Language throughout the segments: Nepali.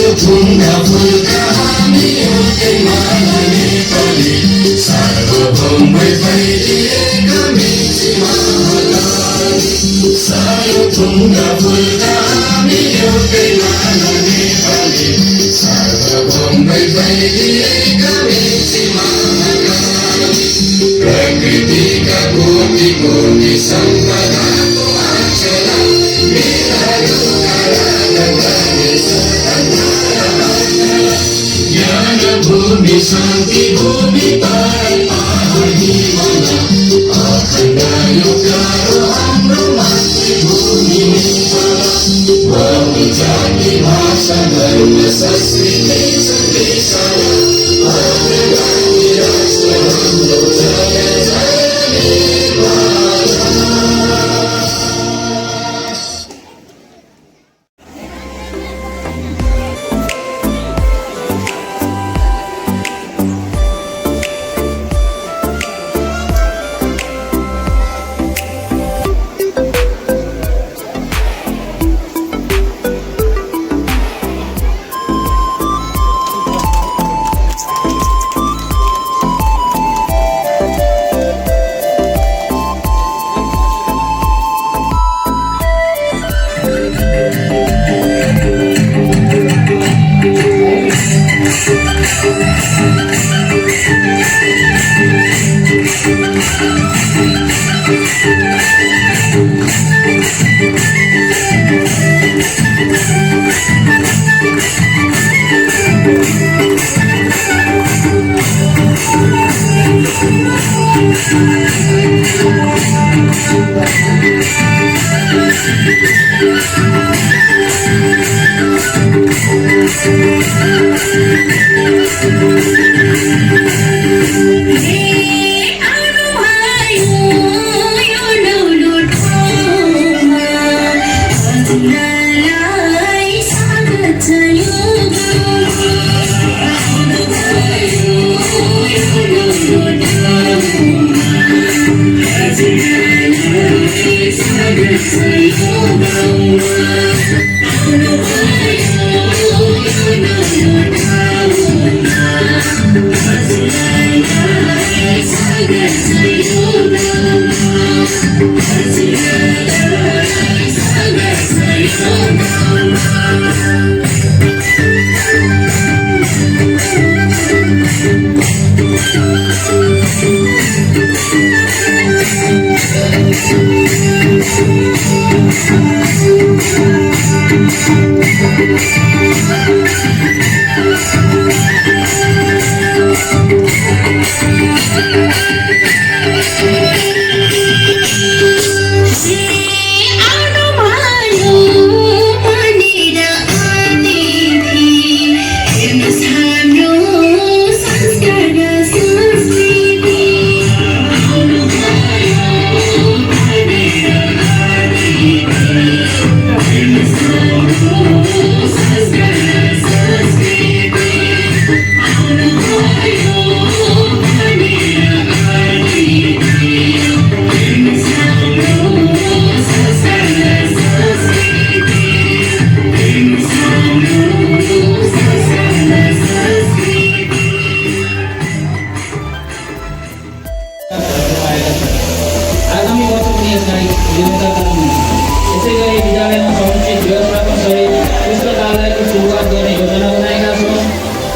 ढुङ्गा फुलका हामी एउटै मानने परि सार्वभौमै भइदिएका मेची महाकाली सानो ढुङ्गा फुलका हामी एउटै मानने परि सार्वभौमै भइदिएका मेची महाकाली प्रकृतिका कोटि कोटि सम्पदाको आचरा मेरा ज्ञान भूमि शान्ति भूमि पाहि मला अखण्ड यो प्यारो हाम्रो मातृभूमि नेपाल जाति भाषा धर्म संस्कृति सन्देशमा राष्ट्र हाम्रो जय जय नेपाल।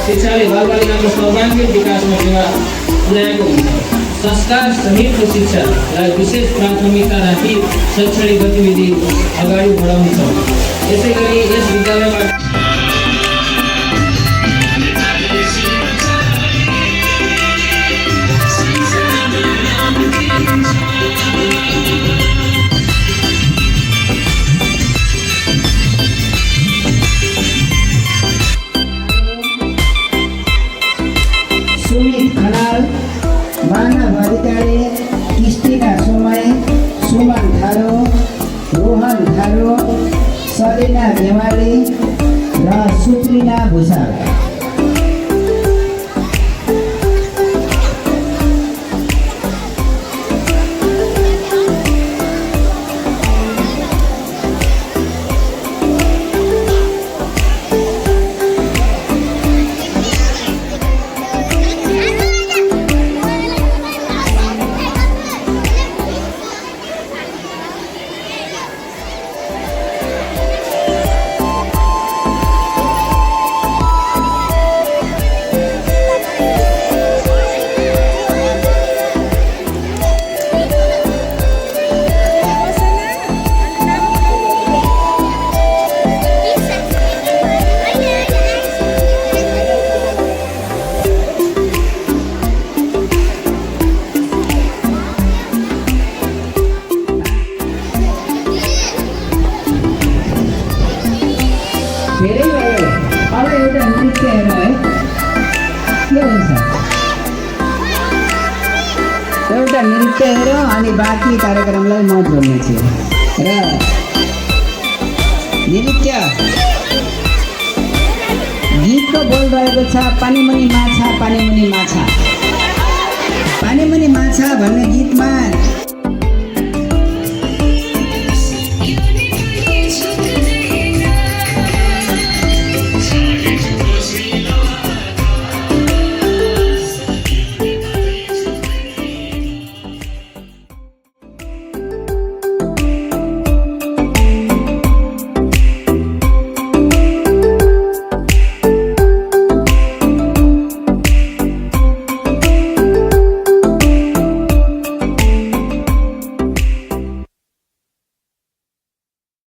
शिक्षाले बालबालिकाको सर्वाङ्गीण विकासमा टेवा पुर्याएको हुन्छ। संस्कार सहितको शिक्षालाई विशेष प्राथमिकता राखी शैक्षणिक गतिविधि अगाडि बढाउनु छ। यसै गरी यस विद्यालयबाट सुमित खनाल, मानव अधिकारी, किस्तिका सोमाई, सुमन थारो, रोहन थारो, सलिना गेवाली र सुप्रिना भूषाल। धेरै भयो। अब एउटा नृत्य हेरौँ है, के हुन्छ? एउटा नृत्य हेरौँ अनि बाँकी कार्यक्रमलाई म जोड्नेछु। र नृत्य गीतको बोल रहेको छ, पानीमुनि माछा पानीमुनि माछा। पानीमुनि माछा भन्ने गीतमा